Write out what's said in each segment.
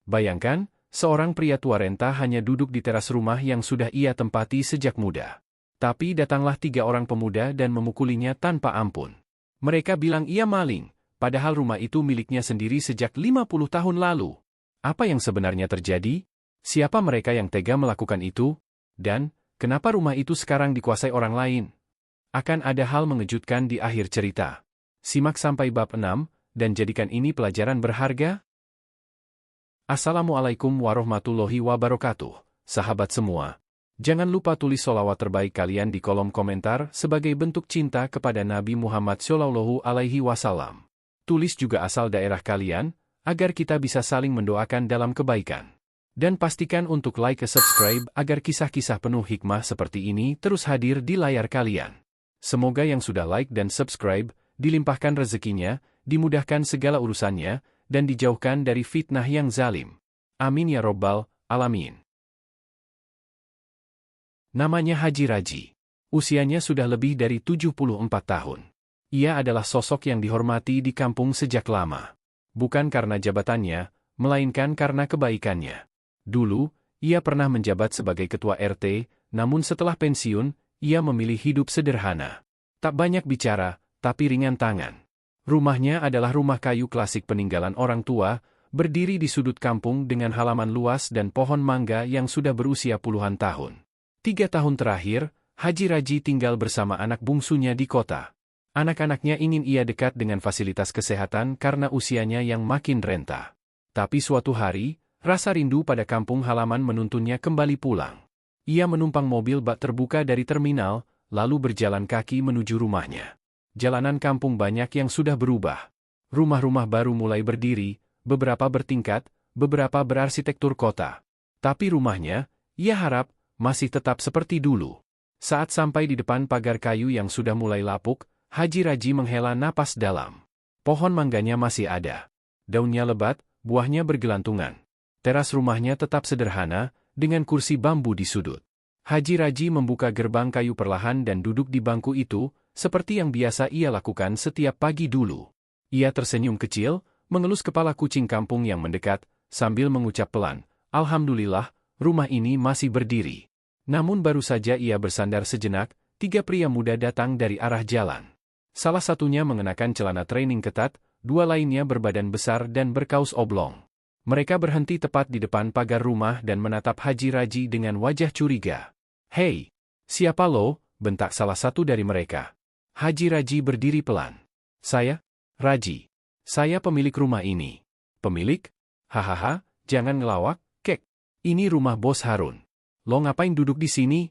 Bayangkan, seorang pria tua renta hanya duduk di teras rumah yang sudah ia tempati sejak muda. Tapi datanglah 3 orang pemuda dan memukulinya tanpa ampun. Mereka bilang ia maling, padahal rumah itu miliknya sendiri sejak 50 tahun lalu. Apa yang sebenarnya terjadi? Siapa mereka yang tega melakukan itu? Dan, kenapa rumah itu sekarang dikuasai orang lain? Akan ada hal mengejutkan di akhir cerita. Simak sampai bab 6, dan jadikan ini pelajaran berharga. Assalamualaikum warahmatullahi wabarakatuh, sahabat semua. Jangan lupa tulis sholawat terbaik kalian di kolom komentar sebagai bentuk cinta kepada Nabi Muhammad SAW. Tulis juga asal daerah kalian, agar kita bisa saling mendoakan dalam kebaikan. Dan pastikan untuk like dan subscribe agar kisah-kisah penuh hikmah seperti ini terus hadir di layar kalian. Semoga yang sudah like dan subscribe, dilimpahkan rezekinya, dimudahkan segala urusannya, dan dijauhkan dari fitnah yang zalim. Amin ya robbal alamin. Namanya Haji Raji. Usianya sudah lebih dari 74 tahun. Ia adalah sosok yang dihormati di kampung sejak lama. Bukan karena jabatannya, melainkan karena kebaikannya. Dulu, ia pernah menjabat sebagai ketua RT, namun setelah pensiun, ia memilih hidup sederhana. Tak banyak bicara, tapi ringan tangan. Rumahnya adalah rumah kayu klasik peninggalan orang tua, berdiri di sudut kampung dengan halaman luas dan pohon mangga yang sudah berusia puluhan tahun. 3 tahun terakhir, Haji Raji tinggal bersama anak bungsunya di kota. Anak-anaknya ingin ia dekat dengan fasilitas kesehatan karena usianya yang makin renta. Tapi suatu hari, rasa rindu pada kampung halaman menuntunnya kembali pulang. Ia menumpang mobil bak terbuka dari terminal, lalu berjalan kaki menuju rumahnya. Jalanan kampung banyak yang sudah berubah. Rumah-rumah baru mulai berdiri, beberapa bertingkat, beberapa berarsitektur kota. Tapi rumahnya, ia harap, masih tetap seperti dulu. Saat sampai di depan pagar kayu yang sudah mulai lapuk, Haji Raji menghela napas dalam. Pohon mangganya masih ada. Daunnya lebat, buahnya bergelantungan. Teras rumahnya tetap sederhana, dengan kursi bambu di sudut. Haji Raji membuka gerbang kayu perlahan dan duduk di bangku itu, seperti yang biasa ia lakukan setiap pagi dulu. Ia tersenyum kecil, mengelus kepala kucing kampung yang mendekat, sambil mengucap pelan, "Alhamdulillah, rumah ini masih berdiri." Namun baru saja ia bersandar sejenak, 3 pria muda datang dari arah jalan. Salah satunya mengenakan celana training ketat, 2 lainnya berbadan besar dan berkaus oblong. Mereka berhenti tepat di depan pagar rumah dan menatap Haji Raji dengan wajah curiga. "Hei, siapa lo?" bentak salah satu dari mereka. Haji Raji berdiri pelan. "Saya, Raji. Saya pemilik rumah ini." "Pemilik? Hahaha, jangan ngelawak, kek. Ini rumah Bos Harun. Lo ngapain duduk di sini?"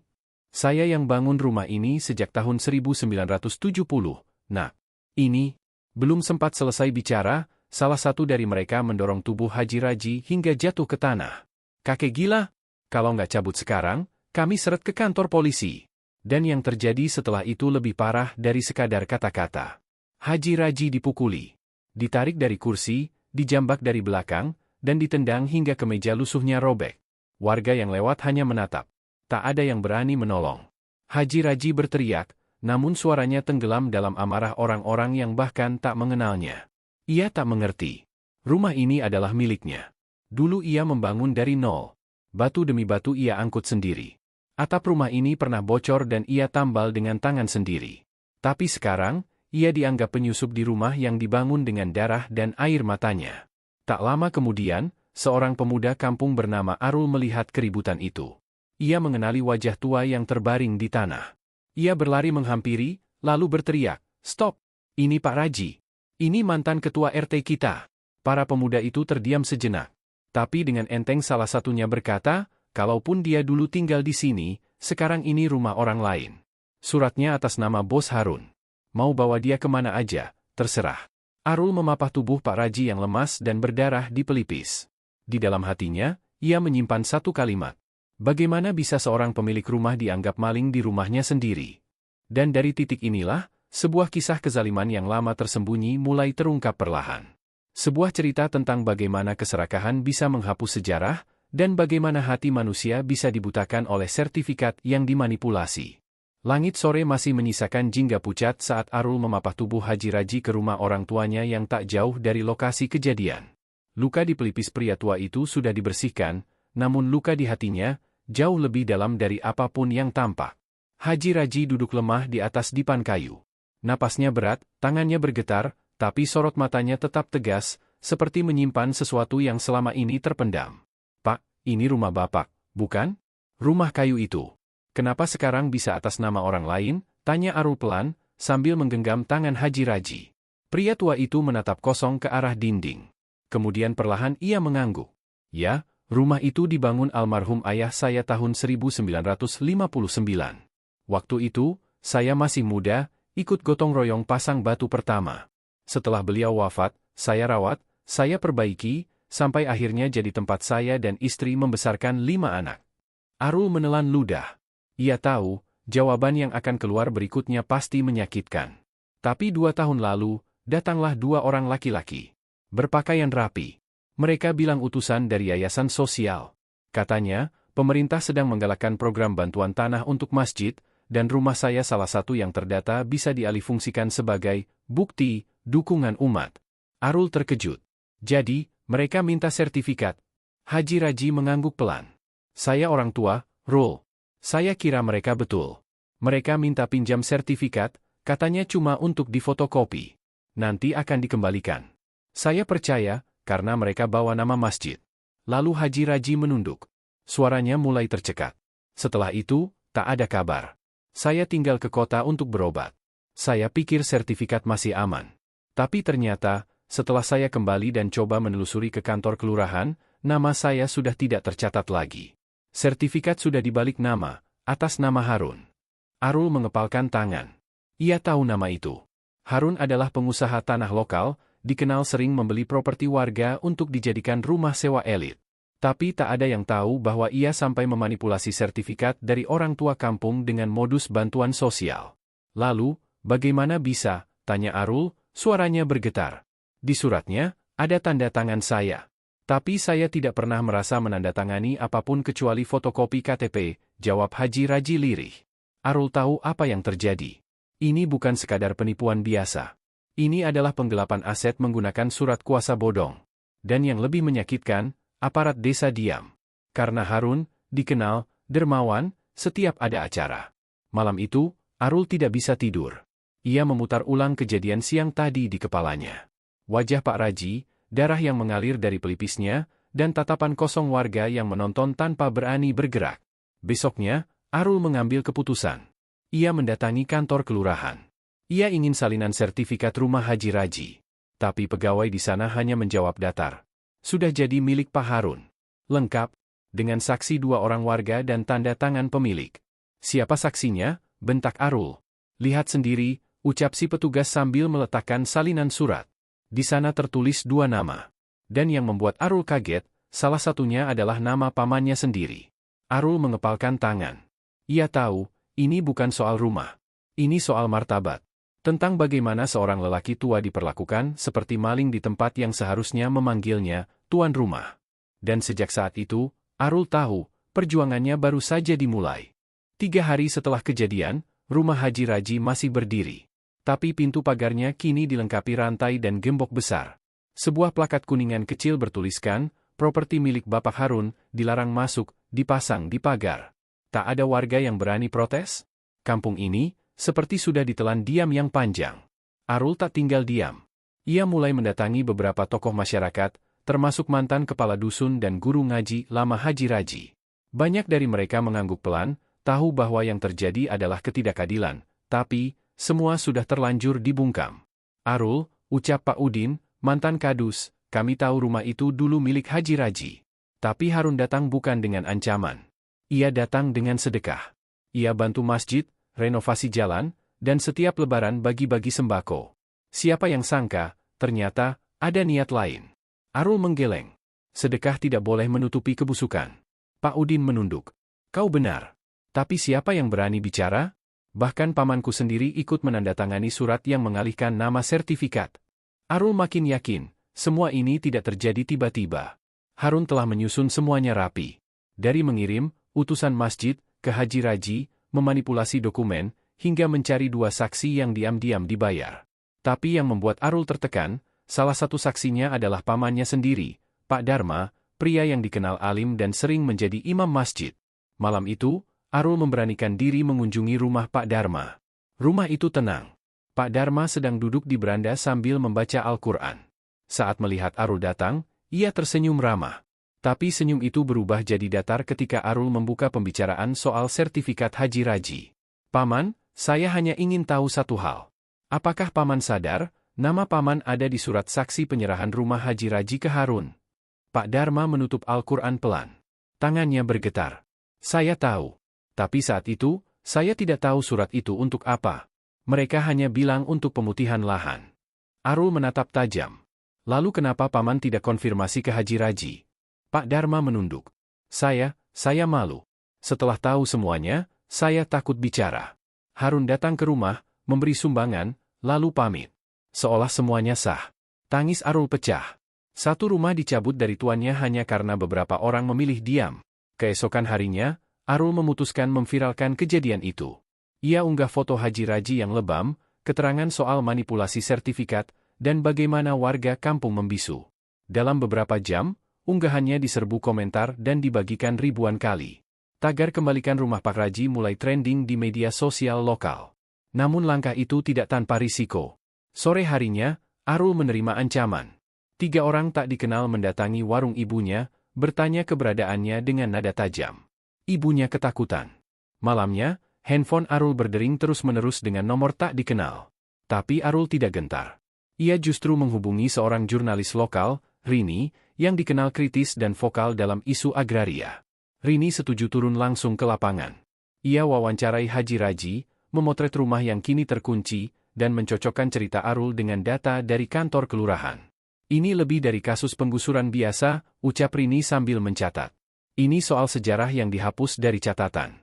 "Saya yang bangun rumah ini sejak tahun 1970, nak." Ini, belum sempat selesai bicara, salah satu dari mereka mendorong tubuh Haji Raji hingga jatuh ke tanah. "Kakek gila? Kalau nggak cabut sekarang, kami seret ke kantor polisi." Dan yang terjadi setelah itu lebih parah dari sekadar kata-kata. Haji Raji dipukuli, ditarik dari kursi, dijambak dari belakang, dan ditendang hingga kemeja lusuhnya robek. Warga yang lewat hanya menatap. Tak ada yang berani menolong. Haji Raji berteriak, namun suaranya tenggelam dalam amarah orang-orang yang bahkan tak mengenalnya. Ia tak mengerti. Rumah ini adalah miliknya. Dulu ia membangun dari nol. Batu demi batu ia angkut sendiri. Atap rumah ini pernah bocor dan ia tambal dengan tangan sendiri. Tapi sekarang, ia dianggap penyusup di rumah yang dibangun dengan darah dan air matanya. Tak lama kemudian, seorang pemuda kampung bernama Arul melihat keributan itu. Ia mengenali wajah tua yang terbaring di tanah. Ia berlari menghampiri, lalu berteriak, "Stop! Ini Pak Raji. Ini mantan ketua RT kita." Para pemuda itu terdiam sejenak. Tapi dengan enteng salah satunya berkata, "Kalaupun dia dulu tinggal di sini, sekarang ini rumah orang lain. Suratnya atas nama Bos Harun. Mau bawa dia kemana aja, terserah." Arul memapah tubuh Pak Raji yang lemas dan berdarah di pelipis. Di dalam hatinya, ia menyimpan satu kalimat. Bagaimana bisa seorang pemilik rumah dianggap maling di rumahnya sendiri? Dan dari titik inilah, sebuah kisah kezaliman yang lama tersembunyi mulai terungkap perlahan. Sebuah cerita tentang bagaimana keserakahan bisa menghapus sejarah, dan bagaimana hati manusia bisa dibutakan oleh sertifikat yang dimanipulasi. Langit sore masih menyisakan jingga pucat saat Arul memapah tubuh Haji Raji ke rumah orang tuanya yang tak jauh dari lokasi kejadian. Luka di pelipis pria tua itu sudah dibersihkan, namun luka di hatinya jauh lebih dalam dari apapun yang tampak. Haji Raji duduk lemah di atas dipan kayu. Napasnya berat, tangannya bergetar, tapi sorot matanya tetap tegas, seperti menyimpan sesuatu yang selama ini terpendam. "Pak, ini rumah Bapak, bukan? Rumah kayu itu. Kenapa sekarang bisa atas nama orang lain?" tanya Arul pelan, sambil menggenggam tangan Haji Raji. Pria tua itu menatap kosong ke arah dinding. Kemudian perlahan ia mengangguk. "Ya, rumah itu dibangun almarhum ayah saya tahun 1959. Waktu itu, saya masih muda, ikut gotong royong pasang batu pertama. Setelah beliau wafat, saya rawat, saya perbaiki, sampai akhirnya jadi tempat saya dan istri membesarkan 5 anak." Arul menelan ludah. Ia tahu, jawaban yang akan keluar berikutnya pasti menyakitkan. Tapi 2 tahun lalu, datanglah 2 orang laki-laki. Berpakaian rapi. Mereka bilang utusan dari yayasan sosial. Katanya, pemerintah sedang menggalakkan program bantuan tanah untuk masjid, dan rumah saya salah satu yang terdata bisa dialihfungsikan sebagai bukti dukungan umat. Arul terkejut. "Jadi, mereka minta sertifikat?" Haji Raji mengangguk pelan. "Saya orang tua, Rul. Saya kira mereka betul. Mereka minta pinjam sertifikat, katanya cuma untuk difotokopi. Nanti akan dikembalikan. Saya percaya, karena mereka bawa nama masjid." Lalu Haji Raji menunduk. Suaranya mulai tercekat. "Setelah itu, tak ada kabar. Saya tinggal ke kota untuk berobat. Saya pikir sertifikat masih aman. Tapi ternyata, setelah saya kembali dan coba menelusuri ke kantor kelurahan, nama saya sudah tidak tercatat lagi. Sertifikat sudah dibalik nama, atas nama Harun." Arul mengepalkan tangan. Ia tahu nama itu. Harun adalah pengusaha tanah lokal, dikenal sering membeli properti warga untuk dijadikan rumah sewa elit. Tapi tak ada yang tahu bahwa ia sampai memanipulasi sertifikat dari orang tua kampung dengan modus bantuan sosial. "Lalu, bagaimana bisa?" tanya Arul, suaranya bergetar. "Di suratnya, ada tanda tangan saya. Tapi saya tidak pernah merasa menandatangani apapun kecuali fotokopi KTP, jawab Haji Raji lirih. Arul tahu apa yang terjadi. Ini bukan sekadar penipuan biasa. Ini adalah penggelapan aset menggunakan surat kuasa bodong. Dan yang lebih menyakitkan, aparat desa diam. Karena Harun, dikenal, dermawan, setiap ada acara. Malam itu, Arul tidak bisa tidur. Ia memutar ulang kejadian siang tadi di kepalanya. Wajah Pak Raji, darah yang mengalir dari pelipisnya, dan tatapan kosong warga yang menonton tanpa berani bergerak. Besoknya, Arul mengambil keputusan. Ia mendatangi kantor kelurahan. Ia ingin salinan sertifikat rumah Haji Raji. Tapi pegawai di sana hanya menjawab datar. Sudah jadi milik Pak Harun. Lengkap, dengan saksi 2 orang warga dan tanda tangan pemilik. "Siapa saksinya?" bentak Arul. "Lihat sendiri," ucap si petugas sambil meletakkan salinan surat. Di sana tertulis 2 nama. Dan yang membuat Arul kaget, salah satunya adalah nama pamannya sendiri. Arul mengepalkan tangan. Ia tahu, ini bukan soal rumah. Ini soal martabat. Tentang bagaimana seorang lelaki tua diperlakukan seperti maling di tempat yang seharusnya memanggilnya tuan rumah. Dan sejak saat itu, Arul tahu, perjuangannya baru saja dimulai. 3 hari setelah kejadian, rumah Haji Raji masih berdiri. Tapi pintu pagarnya kini dilengkapi rantai dan gembok besar. Sebuah plakat kuningan kecil bertuliskan, properti milik Bapak Harun, dilarang masuk, dipasang di pagar. Tak ada warga yang berani protes? Kampung ini, seperti sudah ditelan diam yang panjang. Arul tak tinggal diam. Ia mulai mendatangi beberapa tokoh masyarakat, termasuk mantan kepala dusun dan guru ngaji lama Haji Raji. Banyak dari mereka mengangguk pelan, tahu bahwa yang terjadi adalah ketidakadilan, tapi semua sudah terlanjur dibungkam. "Arul," ucap Pak Udin, mantan kadus, "kami tahu rumah itu dulu milik Haji Raji. Tapi Harun datang bukan dengan ancaman. Ia datang dengan sedekah. Ia bantu masjid, renovasi jalan, dan setiap lebaran bagi-bagi sembako. Siapa yang sangka, ternyata, ada niat lain." Arul menggeleng. Sedekah tidak boleh menutupi kebusukan. Pak Udin menunduk. "Kau benar. Tapi siapa yang berani bicara? Bahkan pamanku sendiri ikut menandatangani surat yang mengalihkan nama sertifikat." Arul makin yakin, semua ini tidak terjadi tiba-tiba. Harun telah menyusun semuanya rapi. Dari mengirim utusan masjid ke Haji Raji, memanipulasi dokumen, hingga mencari 2 saksi yang diam-diam dibayar. Tapi yang membuat Arul tertekan, salah satu saksinya adalah pamannya sendiri, Pak Dharma, pria yang dikenal alim dan sering menjadi imam masjid. Malam itu, Arul memberanikan diri mengunjungi rumah Pak Dharma. Rumah itu tenang. Pak Dharma sedang duduk di beranda sambil membaca Al-Quran. Saat melihat Arul datang, ia tersenyum ramah. Tapi senyum itu berubah jadi datar ketika Arul membuka pembicaraan soal sertifikat Haji Raji. Paman, saya hanya ingin tahu satu hal. Apakah Paman sadar, nama Paman ada di surat saksi penyerahan rumah Haji Raji ke Harun? Pak Dharma menutup Al-Quran pelan. Tangannya bergetar. Saya tahu. Tapi saat itu, saya tidak tahu surat itu untuk apa. Mereka hanya bilang untuk pemutihan lahan. Arul menatap tajam. Lalu kenapa Paman tidak konfirmasi ke Haji Raji? Pak Dharma menunduk. Saya malu. Setelah tahu semuanya, saya takut bicara. Harun datang ke rumah, memberi sumbangan, lalu pamit. Seolah semuanya sah. Tangis Arul pecah. Satu rumah dicabut dari tuannya hanya karena beberapa orang memilih diam. Keesokan harinya, Arul memutuskan memviralkan kejadian itu. Ia unggah foto Haji Raji yang lebam, keterangan soal manipulasi sertifikat, dan bagaimana warga kampung membisu. Dalam beberapa jam, unggahannya diserbu komentar dan dibagikan ribuan kali. Tagar kembalikan rumah Pak Raji mulai trending di media sosial lokal. Namun langkah itu tidak tanpa risiko. Sore harinya, Arul menerima ancaman. 3 orang tak dikenal mendatangi warung ibunya, bertanya keberadaannya dengan nada tajam. Ibunya ketakutan. Malamnya, handphone Arul berdering terus-menerus dengan nomor tak dikenal. Tapi Arul tidak gentar. Ia justru menghubungi seorang jurnalis lokal, Rini, yang dikenal kritis dan vokal dalam isu agraria. Rini setuju turun langsung ke lapangan. Ia wawancarai Haji Raji, memotret rumah yang kini terkunci, dan mencocokkan cerita Arul dengan data dari kantor kelurahan. Ini lebih dari kasus penggusuran biasa, ucap Rini sambil mencatat. Ini soal sejarah yang dihapus dari catatan.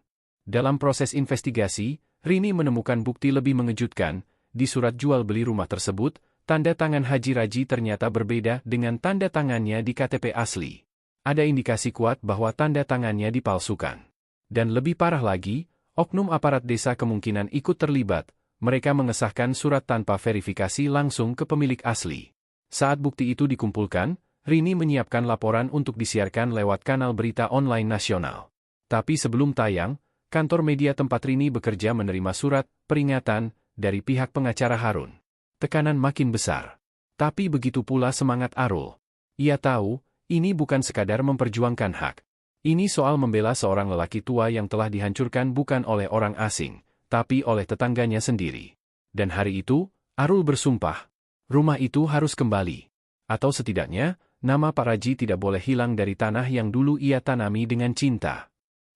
Dalam proses investigasi, Rini menemukan bukti lebih mengejutkan. Di surat jual beli rumah tersebut, tanda tangan Haji Raji ternyata berbeda dengan tanda tangannya di KTP asli. Ada indikasi kuat bahwa tanda tangannya dipalsukan. Dan lebih parah lagi, oknum aparat desa kemungkinan ikut terlibat. Mereka mengesahkan surat tanpa verifikasi langsung ke pemilik asli. Saat bukti itu dikumpulkan, Rini menyiapkan laporan untuk disiarkan lewat kanal berita online nasional. Tapi sebelum tayang, kantor media tempat Rini bekerja menerima surat peringatan dari pihak pengacara Harun. Tekanan makin besar. Tapi begitu pula semangat Arul. Ia tahu, ini bukan sekadar memperjuangkan hak. Ini soal membela seorang lelaki tua yang telah dihancurkan bukan oleh orang asing, tapi oleh tetangganya sendiri. Dan hari itu, Arul bersumpah, rumah itu harus kembali. Atau setidaknya, nama Pak Raji tidak boleh hilang dari tanah yang dulu ia tanami dengan cinta.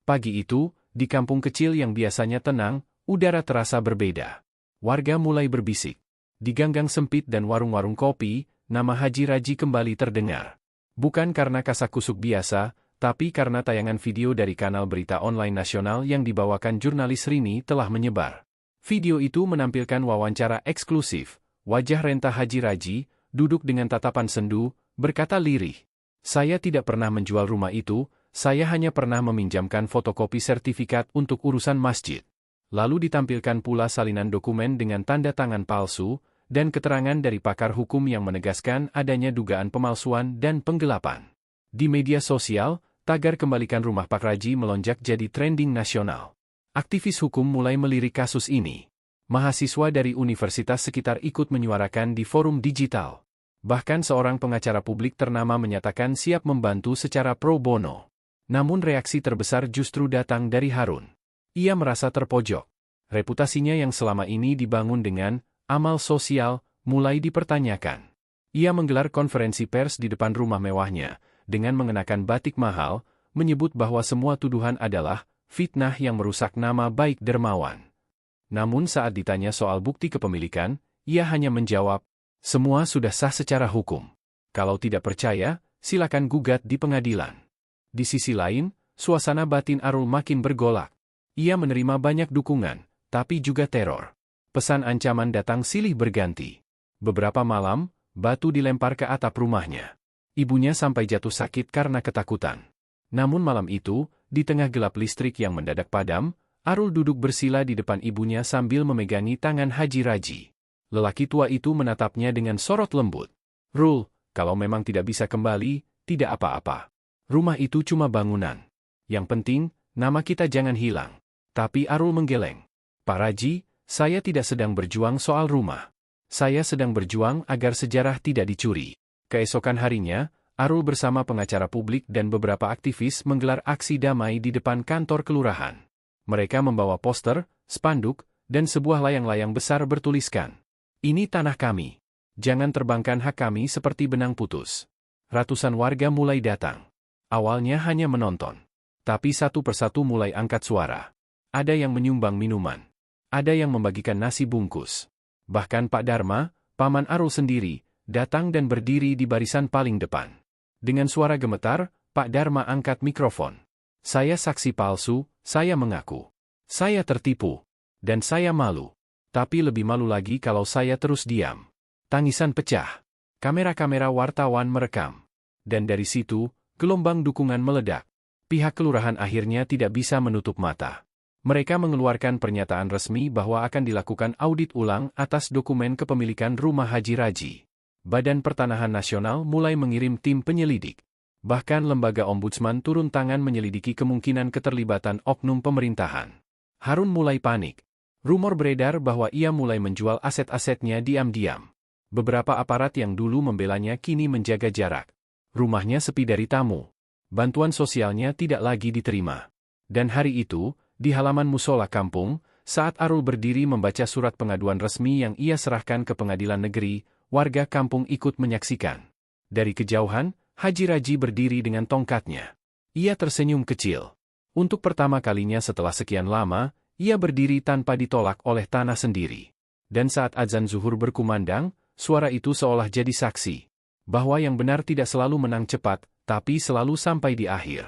Pagi itu, di kampung kecil yang biasanya tenang, udara terasa berbeda. Warga mulai berbisik. Di ganggang sempit dan warung-warung kopi, nama Haji Raji kembali terdengar. Bukan karena kasak-kusuk biasa, tapi karena tayangan video dari kanal berita online nasional yang dibawakan jurnalis Rini telah menyebar. Video itu menampilkan wawancara eksklusif, wajah renta Haji Raji, duduk dengan tatapan sendu, berkata lirih. Saya tidak pernah menjual rumah itu, saya hanya pernah meminjamkan fotokopi sertifikat untuk urusan masjid. Lalu ditampilkan pula salinan dokumen dengan tanda tangan palsu, dan keterangan dari pakar hukum yang menegaskan adanya dugaan pemalsuan dan penggelapan. Di media sosial, tagar kembalikan rumah Pak Raji melonjak jadi trending nasional. Aktivis hukum mulai melirik kasus ini. Mahasiswa dari universitas sekitar ikut menyuarakan di forum digital. Bahkan seorang pengacara publik ternama menyatakan siap membantu secara pro bono. Namun reaksi terbesar justru datang dari Harun. Ia merasa terpojok. Reputasinya yang selama ini dibangun dengan amal sosial mulai dipertanyakan. Ia menggelar konferensi pers di depan rumah mewahnya, dengan mengenakan batik mahal, menyebut bahwa semua tuduhan adalah fitnah yang merusak nama baik dermawan. Namun saat ditanya soal bukti kepemilikan, ia hanya menjawab, semua sudah sah secara hukum. Kalau tidak percaya, silakan gugat di pengadilan. Di sisi lain, suasana batin Arul makin bergolak. Ia menerima banyak dukungan, tapi juga teror. Pesan ancaman datang silih berganti. Beberapa malam, batu dilempar ke atap rumahnya. Ibunya sampai jatuh sakit karena ketakutan. Namun malam itu, di tengah gelap listrik yang mendadak padam, Arul duduk bersila di depan ibunya sambil memegangi tangan Haji Raji. Lelaki tua itu menatapnya dengan sorot lembut. Rul, kalau memang tidak bisa kembali, tidak apa-apa. Rumah itu cuma bangunan. Yang penting, nama kita jangan hilang. Tapi Arul menggeleng. Pak Raji, saya tidak sedang berjuang soal rumah. Saya sedang berjuang agar sejarah tidak dicuri. Keesokan harinya, Arul bersama pengacara publik dan beberapa aktivis menggelar aksi damai di depan kantor kelurahan. Mereka membawa poster, spanduk, dan sebuah layang-layang besar bertuliskan, "Ini tanah kami. Jangan terbangkan hak kami seperti benang putus." Ratusan warga mulai datang. Awalnya hanya menonton. Tapi satu persatu mulai angkat suara. Ada yang menyumbang minuman. Ada yang membagikan nasi bungkus. Bahkan Pak Dharma, paman Arul sendiri, datang dan berdiri di barisan paling depan. Dengan suara gemetar, Pak Dharma angkat mikrofon. "Saya saksi palsu, saya mengaku. Saya tertipu. Dan saya malu. Tapi lebih malu lagi kalau saya terus diam." Tangisan pecah. Kamera-kamera wartawan merekam. Dan dari situ, gelombang dukungan meledak. Pihak kelurahan akhirnya tidak bisa menutup mata. Mereka mengeluarkan pernyataan resmi bahwa akan dilakukan audit ulang atas dokumen kepemilikan rumah Haji Raji. Badan Pertanahan Nasional mulai mengirim tim penyelidik. Bahkan lembaga ombudsman turun tangan menyelidiki kemungkinan keterlibatan oknum pemerintahan. Harun mulai panik. Rumor beredar bahwa ia mulai menjual aset-asetnya diam-diam. Beberapa aparat yang dulu membelanya kini menjaga jarak. Rumahnya sepi dari tamu. Bantuan sosialnya tidak lagi diterima. Dan hari itu, di halaman musola kampung, saat Arul berdiri membaca surat pengaduan resmi yang ia serahkan ke pengadilan negeri, warga kampung ikut menyaksikan. Dari kejauhan, Haji Raji berdiri dengan tongkatnya. Ia tersenyum kecil. Untuk pertama kalinya setelah sekian lama, ia berdiri tanpa ditolak oleh tanah sendiri. Dan saat azan zuhur berkumandang, suara itu seolah jadi saksi. Bahwa yang benar tidak selalu menang cepat, tapi selalu sampai di akhir.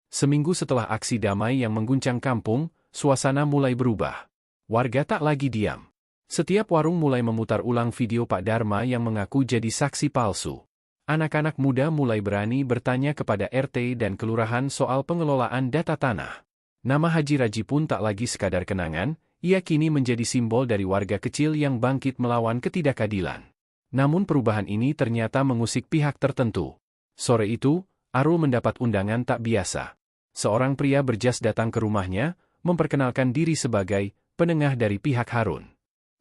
Seminggu setelah aksi damai yang mengguncang kampung, suasana mulai berubah. Warga tak lagi diam. Setiap warung mulai memutar ulang video Pak Dharma yang mengaku jadi saksi palsu. Anak-anak muda mulai berani bertanya kepada RT dan kelurahan soal pengelolaan data tanah. Nama Haji Raji pun tak lagi sekadar kenangan, ia kini menjadi simbol dari warga kecil yang bangkit melawan ketidakadilan. Namun perubahan ini ternyata mengusik pihak tertentu. Sore itu, Arul mendapat undangan tak biasa. Seorang pria berjas datang ke rumahnya, memperkenalkan diri sebagai penengah dari pihak Harun.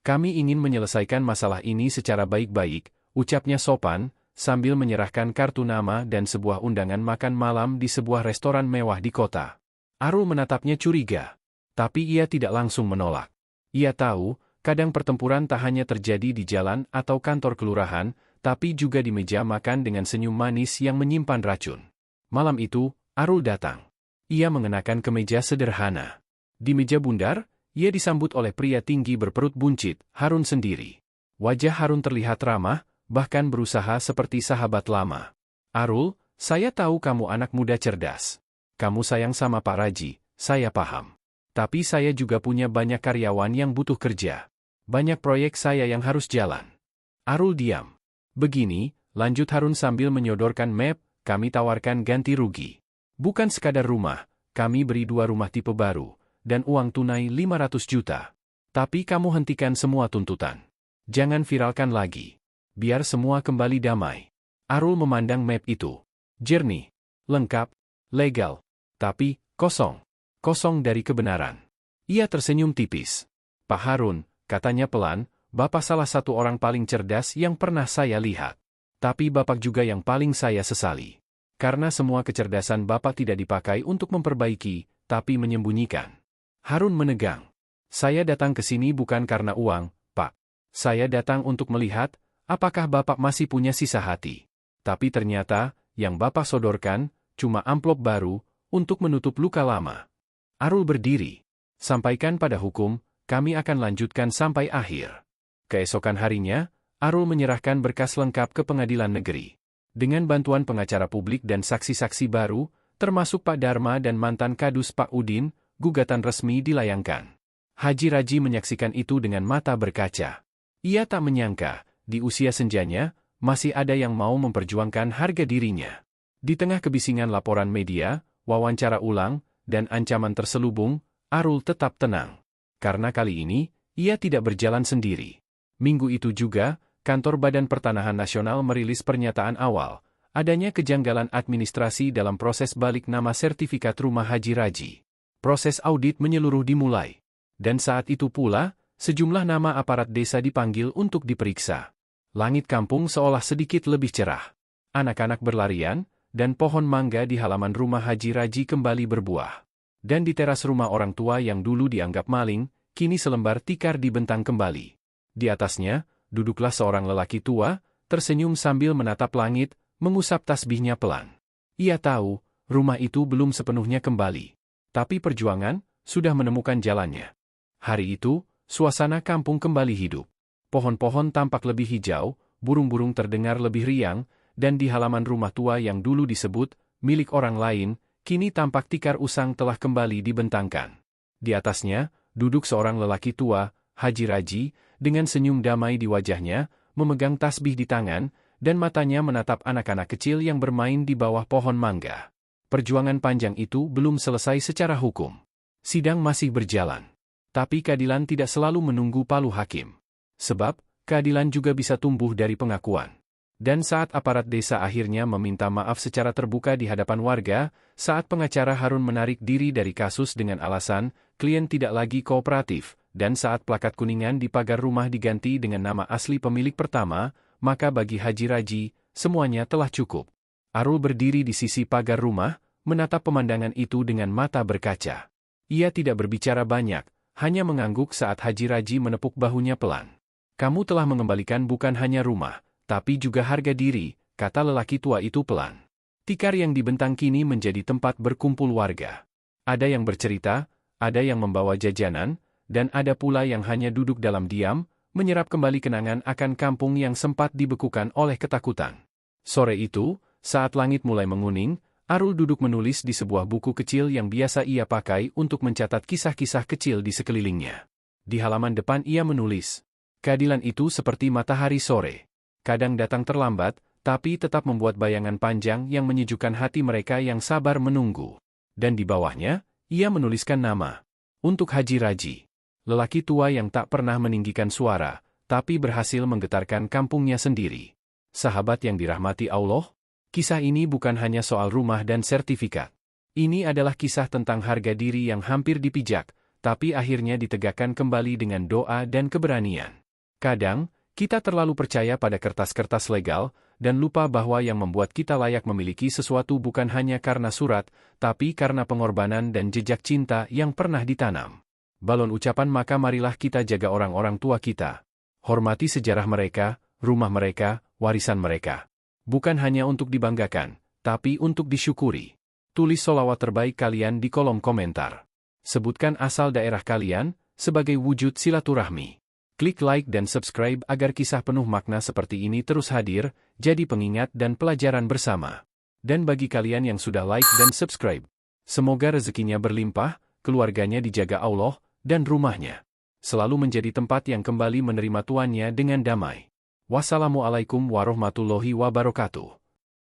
"Kami ingin menyelesaikan masalah ini secara baik-baik," ucapnya sopan, sambil menyerahkan kartu nama dan sebuah undangan makan malam di sebuah restoran mewah di kota. Arul menatapnya curiga. Tapi ia tidak langsung menolak. Ia tahu, kadang pertempuran tak hanya terjadi di jalan atau kantor kelurahan, tapi juga di meja makan dengan senyum manis yang menyimpan racun. Malam itu, Arul datang. Ia mengenakan kemeja sederhana. Di meja bundar, ia disambut oleh pria tinggi berperut buncit, Harun sendiri. Wajah Harun terlihat ramah, bahkan berusaha seperti sahabat lama. "Arul, saya tahu kamu anak muda cerdas. Kamu sayang sama Pak Raji, saya paham. Tapi saya juga punya banyak karyawan yang butuh kerja. Banyak proyek saya yang harus jalan." Arul diam. "Begini," lanjut Harun sambil menyodorkan map, "kami tawarkan ganti rugi. Bukan sekadar rumah, kami beri 2 rumah tipe baru, dan uang tunai 500 juta. Tapi kamu hentikan semua tuntutan. Jangan viralkan lagi. Biar semua kembali damai." Arul memandang map itu. Jernih, lengkap, legal, tapi kosong. Kosong dari kebenaran. Ia tersenyum tipis. "Pak Harun," katanya pelan, "Bapak salah satu orang paling cerdas yang pernah saya lihat. Tapi Bapak juga yang paling saya sesali. Karena semua kecerdasan Bapak tidak dipakai untuk memperbaiki, tapi menyembunyikan." Harun menegang. "Saya datang ke sini bukan karena uang, Pak. Saya datang untuk melihat, apakah Bapak masih punya sisa hati. Tapi ternyata, yang Bapak sodorkan, cuma amplop baru, untuk menutup luka lama." Arul berdiri. "Sampaikan pada hukum, kami akan lanjutkan sampai akhir." Keesokan harinya, Arul menyerahkan berkas lengkap ke pengadilan negeri. Dengan bantuan pengacara publik dan saksi-saksi baru, termasuk Pak Dharma dan mantan Kadus Pak Udin, gugatan resmi dilayangkan. Haji Raji menyaksikan itu dengan mata berkaca. Ia tak menyangka, di usia senjanya, masih ada yang mau memperjuangkan harga dirinya. Di tengah kebisingan laporan media, wawancara ulang, dan ancaman terselubung, Arul tetap tenang. Karena kali ini, ia tidak berjalan sendiri. Minggu itu juga, Kantor Badan Pertanahan Nasional merilis pernyataan awal, Adanya kejanggalan administrasi dalam proses balik nama sertifikat rumah Haji Raji. Proses audit menyeluruh dimulai. Dan saat itu pula, sejumlah nama aparat desa dipanggil untuk diperiksa. Langit kampung seolah sedikit lebih cerah. Anak-anak berlarian, dan pohon mangga di halaman rumah Haji Raji kembali berbuah. Dan di teras rumah orang tua yang dulu dianggap maling, kini selembar tikar dibentang kembali. Di atasnya, duduklah seorang lelaki tua, tersenyum sambil menatap langit, mengusap tasbihnya pelan. Ia tahu, rumah itu belum sepenuhnya kembali. Tapi perjuangan sudah menemukan jalannya. Hari itu, suasana kampung kembali hidup. Pohon-pohon tampak lebih hijau, burung-burung terdengar lebih riang, dan di halaman rumah tua yang dulu disebut milik orang lain, kini tampak tikar usang telah kembali dibentangkan. Di atasnya, duduk seorang lelaki tua, Haji Raji, dengan senyum damai di wajahnya, memegang tasbih di tangan, dan matanya menatap anak-anak kecil yang bermain di bawah pohon mangga. Perjuangan panjang itu belum selesai secara hukum. Sidang masih berjalan. Tapi keadilan tidak selalu menunggu palu hakim. Sebab, keadilan juga bisa tumbuh dari pengakuan. Dan saat aparat desa akhirnya meminta maaf secara terbuka di hadapan warga, saat pengacara Harun menarik diri dari kasus dengan alasan, klien tidak lagi kooperatif, dan saat plakat kuningan di pagar rumah diganti dengan nama asli pemilik pertama, maka bagi Haji Raji, semuanya telah cukup. Arul berdiri di sisi pagar rumah, menatap pemandangan itu dengan mata berkaca. Ia tidak berbicara banyak, hanya mengangguk saat Haji Raji menepuk bahunya pelan. Kamu telah mengembalikan bukan hanya rumah, tapi juga harga diri, kata lelaki tua itu pelan. Tikar yang dibentang kini menjadi tempat berkumpul warga. Ada yang bercerita, ada yang membawa jajanan, dan ada pula yang hanya duduk dalam diam, menyerap kembali kenangan akan kampung yang sempat dibekukan oleh ketakutan. Sore itu, saat langit mulai menguning, Arul duduk menulis di sebuah buku kecil yang biasa ia pakai untuk mencatat kisah-kisah kecil di sekelilingnya. Di halaman depan ia menulis, keadilan itu seperti matahari sore. Kadang datang terlambat, tapi tetap membuat bayangan panjang yang menyejukkan hati mereka yang sabar menunggu. Dan di bawahnya, ia menuliskan nama. Untuk Haji Raji. Lelaki tua yang tak pernah meninggikan suara, tapi berhasil menggetarkan kampungnya sendiri. Sahabat yang dirahmati Allah, kisah ini bukan hanya soal rumah dan sertifikat. Ini adalah kisah tentang harga diri yang hampir dipijak, tapi akhirnya ditegakkan kembali dengan doa dan keberanian. Kadang, kita terlalu percaya pada kertas-kertas legal, dan lupa bahwa yang membuat kita layak memiliki sesuatu bukan hanya karena surat, tapi karena pengorbanan dan jejak cinta yang pernah ditanam. Balon ucapan maka marilah kita jaga orang-orang tua kita. Hormati sejarah mereka, rumah mereka, warisan mereka. Bukan hanya untuk dibanggakan, tapi untuk disyukuri. Tulis sholawat terbaik kalian di kolom komentar. Sebutkan asal daerah kalian, sebagai wujud silaturahmi. Klik like dan subscribe agar kisah penuh makna seperti ini terus hadir, jadi pengingat dan pelajaran bersama. Dan bagi kalian yang sudah like dan subscribe, semoga rezekinya berlimpah, keluarganya dijaga Allah, dan rumahnya selalu menjadi tempat yang kembali menerima tuannya dengan damai. Wassalamualaikum warahmatullahi wabarakatuh.